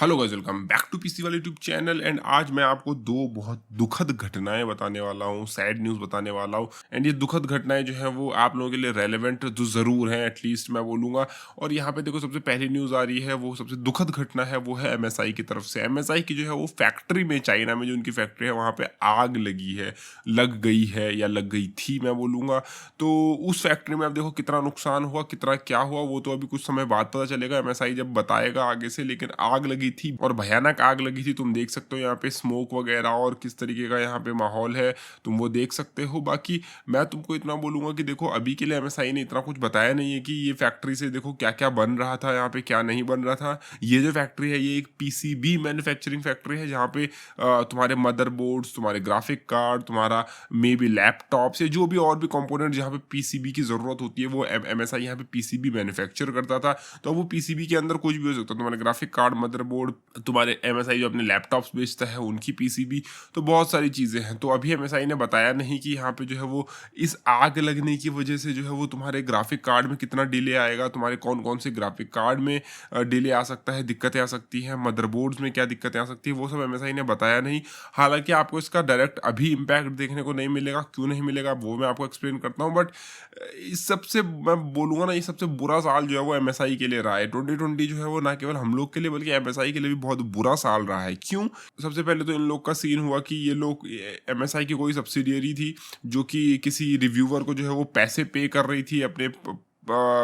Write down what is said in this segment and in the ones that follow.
Hello guys, welcome back to PC वाले YouTube channel. And आज मैं आपको दो बहुत दुखद घटनाएं बताने वाला हूँ, सैड न्यूज़ बताने वाला हूँ। एंड ये दुखद घटनाएं जो है वो आप लोगों के लिए रेलेवेंट तो ज़रूर हैं, एटलीस्ट मैं बोलूँगा। और यहाँ पे देखो, सबसे पहली न्यूज़ आ रही है, वो सबसे दुखद घटना है, वो है एमएसआई की तरफ से। एमएसआई की जो है वो फैक्ट्री में, चाइना में जो उनकी फैक्ट्री है, वहाँ पे आग लगी है, लग गई है या लग गई थी मैं बोलूँगा। तो उस फैक्ट्री में अब देखो कितना नुकसान हुआ, कितना क्या हुआ, वो तो अभी कुछ समय बाद पता चलेगा, एमएसआई जब बताएगा आगे से। लेकिन आग लगी थी और भयानक आग लगी थी। तुम देख सकते हो यहाँ पे स्मोक वगैरह और किस तरीके का यहाँ पे माहौल है, तुम वो देख सकते हो। बाकी मैं तुमको इतना बोलूंगा कि देखो, अभी के लिए एमएसआई ने इतना कुछ बताया नहीं है कि ये फैक्ट्री से देखो क्या क्या बन रहा था, यहाँ पे क्या नहीं बन रहा था। ये जो फैक्ट्री है, ये एक पीसीबी मैन्युफैक्चरिंग फैक्ट्री है, जहाँ पे तुम्हारे मदरबोर्ड्स, तुम्हारे ग्राफिक कार्ड, तुम्हारा मे बी लैपटॉप से जो भी और भी कंपोनेंट जहाँ पे पीसीबी की जरूरत होती है, वो एमएसआई यहाँ पे पीसीबी मैन्युफैक्चर करता था। तो वो पीसीबी के अंदर कुछ भी हो सकता है, तुम्हारे ग्राफिक कार्ड, मदरबोर्ड, तुम्हारे एमएसआई जो अपने लैपटॉप्स बेचता है उनकी पीसीबी, तो बहुत सारी चीज़ें हैं। तो अभी एमएसआई ने बताया नहीं कि यहाँ पे जो है वो इस आग लगने की वजह से जो है वो तुम्हारे ग्राफिक कार्ड में कितना डिले आएगा, तुम्हारे कौन कौन से ग्राफिक कार्ड में डिले आ सकता है, दिक्कतें आ सकती हैं, मदरबोर्ड्स में क्या दिक्कतें आ सकती है, वो सब एमएसआई ने बताया नहीं। हालांकि आपको इसका डायरेक्ट अभी इम्पैक्ट देखने को नहीं मिलेगा, क्यों नहीं मिलेगा वो मैं आपको एक्सप्लेन करता हूँ। बट इस सबसे मैं बोलूँगा ना, ये सबसे बुरा साल जो है वो एमएसआई के लिए रहा है। 2020 जो है वो ना केवल हम लोग के लिए बल्कि एमएसआई के लिए भी बहुत बुरा साल रहा है। क्यों? सबसे पहले तो इन लोग का सीन हुआ कि ये लोग, एमएसआई की कोई सब्सिडियरी थी जो कि किसी रिव्यूअर को जो है वो पैसे पे कर रही थी अपने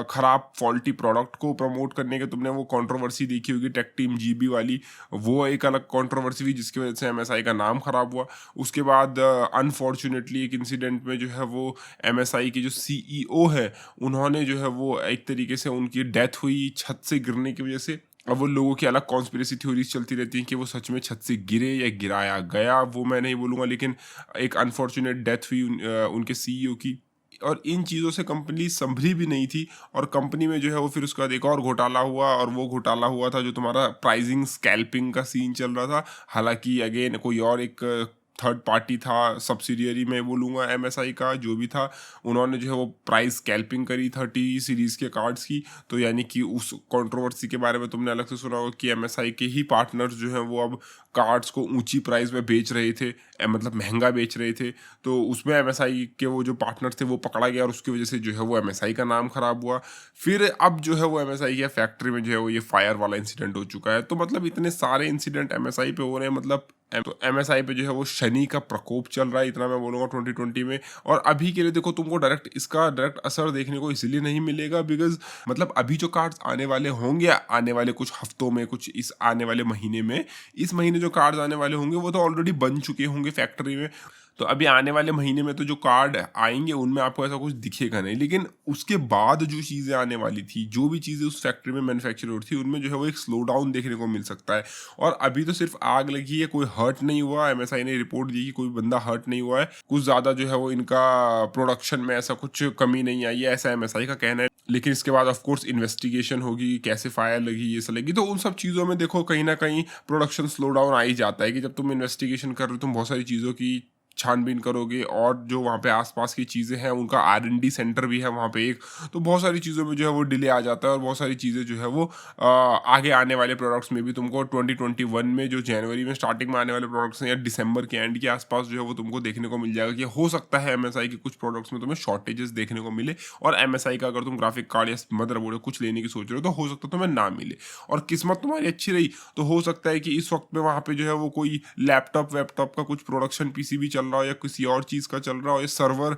खराब फॉल्टी प्रोडक्ट को प्रमोट करने के। तुमने वो कंट्रोवर्सी देखी होगी, टेक टीम जीबी वाली, वो एक अलग कंट्रोवर्सी हुई जिसकी वजह से एमएसआई का नाम खराब हुआ। उसके बाद अनफॉर्चुनेटली एक इंसिडेंट में जो है वो एमएसआई के जो सीईओ है, उन्होंने जो है वो एक तरीके से उनकी डेथ हुई छत से गिरने की वजह से। अब वो लोगों की अलग कॉन्स्पिरेसी थ्योरीज चलती रहती हैं कि वो सच में छत से गिरे या गिराया गया, वो मैं नहीं बोलूँगा। लेकिन एक अनफॉर्चुनेट डेथ हुई उनके सीईओ की। और इन चीज़ों से कंपनी संभली भी नहीं थी। और कंपनी में जो है वो फिर उसके बाद एक और घोटाला हुआ, और वो घोटाला हुआ था जो तुम्हारा प्राइसिंग स्कैल्पिंग का सीन चल रहा था। हालांकि अगेन कोई और एक थर्ड पार्टी था, सब्सिडियरी में बोलूँगा एमएसआई का जो भी था, उन्होंने जो है वो प्राइस स्कैल्पिंग करी 30 सीरीज़ के कार्ड्स की। तो यानी कि उस कंट्रोवर्सी के बारे में तुमने अलग से सुना होगा कि एमएसआई के ही पार्टनर्स जो हैं वो अब कार्ड्स को ऊंची प्राइस में बेच रहे थे, मतलब महंगा बेच रहे थे। तो उसमें एमएसआई के वो जो पार्टनर थे वो पकड़ा गया, और उसकी वजह से जो है वो एमएसआई का नाम खराब हुआ। फिर अब जो है वो एमएसआई की फैक्ट्री में जो है वो ये फायर वाला इंसिडेंट हो चुका है। तो मतलब इतने सारे इंसिडेंट एमएसआई पे हो रहे हैं, मतलब तो एमएसआई पे जो है वो शनि का प्रकोप चल रहा है, इतना मैं बोलूँगा 2020 में। और अभी के लिए देखो, तुमको डायरेक्ट इसका डायरेक्ट असर देखने को इसलिए नहीं मिलेगा बिकॉज मतलब अभी जो कार्ड्स आने वाले होंगे, आने वाले कुछ हफ्तों में, कुछ इस आने वाले महीने में, इस महीने जो कार्ड्स आने वाले होंगे वो तो ऑलरेडी बन चुके होंगे फैक्ट्री में। तो अभी आने वाले महीने में तो जो कार्ड आएंगे उनमें आपको ऐसा कुछ दिखेगा नहीं। लेकिन उसके बाद जो चीज़ें आने वाली थी, जो भी चीज़ें उस फैक्ट्री में मैन्युफैक्चर हो रही थी, उनमें जो है वो एक स्लो डाउन देखने को मिल सकता है। और अभी तो सिर्फ आग लगी है, कोई हर्ट नहीं हुआ। एमएसआई ने रिपोर्ट दी कि कोई बंदा हर्ट नहीं हुआ है, कुछ ज़्यादा जो है वो इनका प्रोडक्शन में ऐसा कुछ कमी नहीं आई है, ऐसा एमएसआई का कहना है। लेकिन इसके बाद ऑफ कोर्स इन्वेस्टिगेशन होगी, कैसे फायर लगी, ये सब लगी। तो उन सब चीज़ों में देखो कहीं ना कहीं प्रोडक्शन स्लो डाउन आ ही जाता है कि जब तुम इन्वेस्टिगेशन कर रहे हो, तुम बहुत सारी चीज़ों की छानबीन करोगे, और जो वहाँ पे आसपास की चीज़ें हैं, उनका आर&डी सेंटर भी है वहाँ पे एक। तो बहुत सारी चीज़ों में जो है वो डिले आ जाता है, और बहुत सारी चीज़ें जो है वो आगे आने वाले प्रोडक्ट्स में भी तुमको 2021 में, जो जनवरी में स्टार्टिंग में आने वाले प्रोडक्ट्स हैं, या दिसंबर के एंड के आसपास जो है वो तुमको देखने को मिल जाएगा कि हो सकता है एमएसआई के कुछ प्रोडक्ट्स में तुम्हें शॉर्टेजेस देखने को मिले। और एमएसआई का अगर तुम ग्राफिक कार्ड या मदरबोर्ड कुछ लेने की सोच रहे हो, तो हो सकता है तुम्हें ना मिले। और किस्मत तुम्हारी अच्छी रही तो हो सकता है कि इस वक्त में वहाँ पे जो है वो कोई लैपटॉप वैपटॉप का कुछ प्रोडक्शन पीसीबी चल रहा हो, या किसी और चीज़ का चल रहा हो, या सर्वर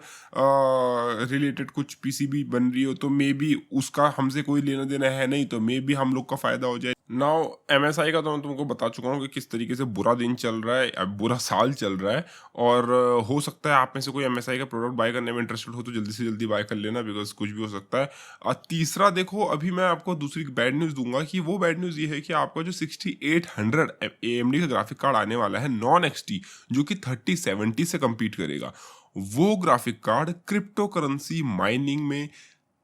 रिलेटेड कुछ पीसीबी बन रही हो, तो मे बी उसका हमसे कोई लेना देना है नहीं, तो मे बी हम लोग का फ़ायदा हो जाए। नाउ एमएसआई का तो मैं तुमको बता चुका हूँ कि किस तरीके से बुरा दिन चल रहा है, बुरा साल चल रहा है। और हो सकता है आप में से कोई एमएसआई का प्रोडक्ट बाय करने में इंटरेस्टेड हो तो जल्दी से जल्दी बाय कर लेना, बिकॉज कुछ भी हो सकता है। तीसरा देखो, अभी मैं आपको दूसरी बैड न्यूज़ दूंगा कि वो बैड न्यूज़ ये है कि आपका जो 6800 AMD का ग्राफिक कार्ड आने वाला है नॉन एक्सटी, जो कि 3070 से कम्पीट करेगा, वो graphic card crypto currency mining में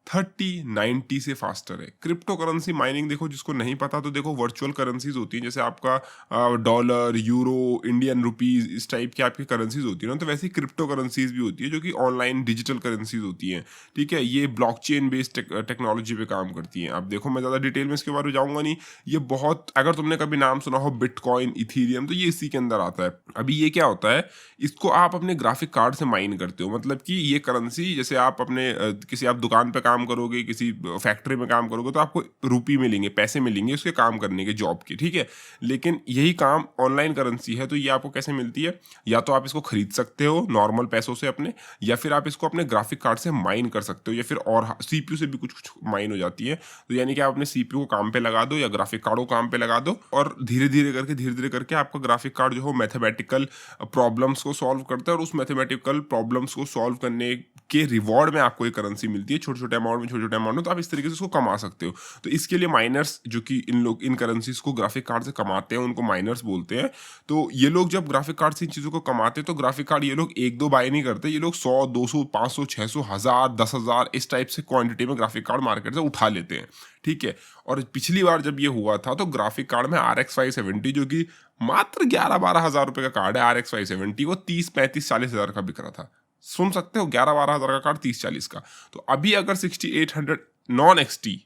3090 से फास्टर है। क्रिप्टो करेंसी माइनिंग देखो, जिसको नहीं पता तो देखो, वर्चुअल करेंसीज होती हैं, जैसे आपका डॉलर, यूरो, इंडियन रुपीज, इस टाइप की आपकी करेंसीज होती है ना, तो वैसे ही क्रिप्टो करेंसीज भी होती है जो कि ऑनलाइन डिजिटल करेंसीज होती हैं। ठीक है, ये ब्लॉकचेन बेस्ड टेक्नोलॉजी पे काम करती हैं। अब देखो, मैं ज़्यादा डिटेल में इसके बारे में जाऊंगा नहीं। ये बहुत, अगर तुमने कभी नाम सुना हो बिटकॉइन, इथीरियम, तो ये इसी के अंदर आता है। अभी ये क्या होता है, इसको आप अपने ग्राफिक कार्ड से माइन करते हो। मतलब कि ये करेंसी, जैसे आप अपने किसी आप दुकान पे काम करोगे, किसी फैक्ट्री में काम करोगे, तो आपको रुपये मिलेंगे, पैसे मिलेंगे उसके काम करने के, जॉब के। ठीक है, लेकिन यही काम ऑनलाइन करेंसी है, तो ये आपको कैसे मिलती है? या तो आप इसको खरीद सकते हो नॉर्मल पैसों से अपने, या फिर आप इसको अपने ग्राफिक कार्ड से माइन कर सकते हो, या फिर और सीपीयू से भी कुछ कुछ माइन हो जाती है। तो यानी कि आप अपने सीपीयू को काम पे लगा दो या ग्राफिक कार्ड को काम पे लगा दो, और धीरे धीरे करके आपका ग्राफिक कार्ड जो है मैथमेटिकल प्रॉब्लम्स को सॉल्व करता है, और उस मैथमेटिकल प्रॉब्लम्स को सॉल्व करने के रिवॉर्ड में आपको एक करेंसी मिलती है, छोटे छोटे अमाउंट में, तो आप इस तरीके से उसको कमा सकते हो। तो इसके लिए माइनर्स, जो कि इन करेंसीज को ग्राफिक कार्ड से कमाते हैं, उनको माइनर्स बोलते हैं। तो ये लोग जब ग्राफिक कार्ड से इन चीज़ों को कमाते हैं, तो ग्राफिक कार्ड ये लोग एक दो बाय नहीं करते, ये लोग 100, 200, 500, 600, 1000, 10,000 इस टाइप से क्वांटिटी में ग्राफिक कार्ड मार्केट से उठा लेते हैं। ठीक है, और पिछली बार जब ये हुआ था, तो ग्राफिक कार्ड में RX 570, जो कि मात्र 11-12 हज़ार रुपये का कार्ड है, RX 570, वो 30-35-40 हज़ार का बिक रहा था। सुन सकते हो, 11-12 हज़ार का कार्ड 30-40 का। तो अभी अगर 6800 नॉन एक्सटी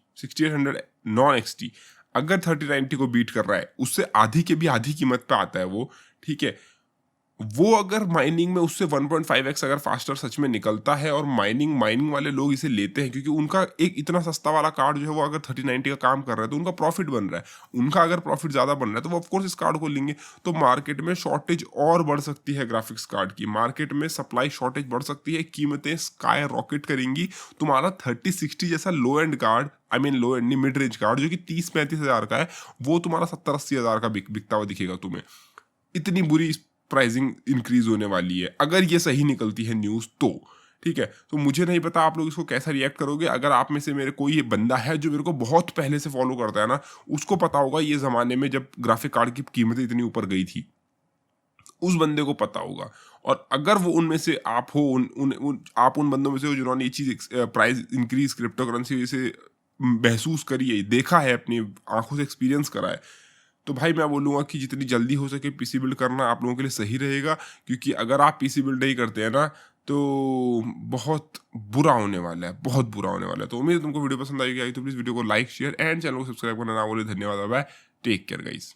अगर 3090 को बीट कर रहा है, उससे आधी के भी आधी कीमत पे आता है वो। ठीक है, वो अगर माइनिंग में उससे 1.5x अगर फास्टर सच में निकलता है, और माइनिंग वाले लोग इसे लेते हैं, क्योंकि उनका एक इतना सस्ता वाला कार्ड जो है वो अगर 3090 का काम कर रहा है, तो उनका प्रॉफिट बन रहा है। उनका अगर प्रॉफिट ज़्यादा बन रहा है, तो वो ऑफकोर्स इस कार्ड को लेंगे। तो मार्केट में शॉर्टेज और बढ़ सकती है ग्राफिक्स कार्ड की, मार्केट में सप्लाई शॉर्टेज बढ़ सकती है, कीमतें स्काई रॉकेट करेंगी। तुम्हारा 3060 जैसा low end card, I mean low end नहीं, मिड रेंज कार्ड, जो कि 30-35 हज़ार का है, वो तुम्हारा 70-80 हज़ार का बिकता हुआ दिखेगा तुम्हें। इतनी बुरी प्राइसिंग इंक्रीज होने वाली है, अगर ये सही निकलती है न्यूज़ तो। ठीक है, तो मुझे नहीं पता आप लोग इसको कैसा रिएक्ट करोगे। अगर आप में से मेरे कोई ये बंदा है जो मेरे को बहुत पहले से फॉलो करता है ना, उसको पता होगा ये ज़माने में जब ग्राफिक कार्ड की कीमतें इतनी ऊपर गई थी, उस बंदे को पता होगा। और अगर वो उनमें से आप हो, आप उन बंदों में से हो जिन्होंने ये चीज़ प्राइस इंक्रीज क्रिप्टो करेंसी से महसूस करी है, देखा है, अपनी आंखों से एक्सपीरियंस करा है, तो भाई मैं बोलूँगा कि जितनी जल्दी हो सके पीसी बिल्ड करना आप लोगों के लिए सही रहेगा। क्योंकि अगर आप पीसी बिल्ड नहीं करते हैं ना, तो बहुत बुरा होने वाला है, बहुत बुरा होने वाला है। तो उम्मीद है तुमको वीडियो पसंद आई तो प्लीज़ वीडियो को लाइक, शेयर एंड चैनल को सब्सक्राइब करना ना भूलें। धन्यवाद, बाय, टेक केयर गाइस।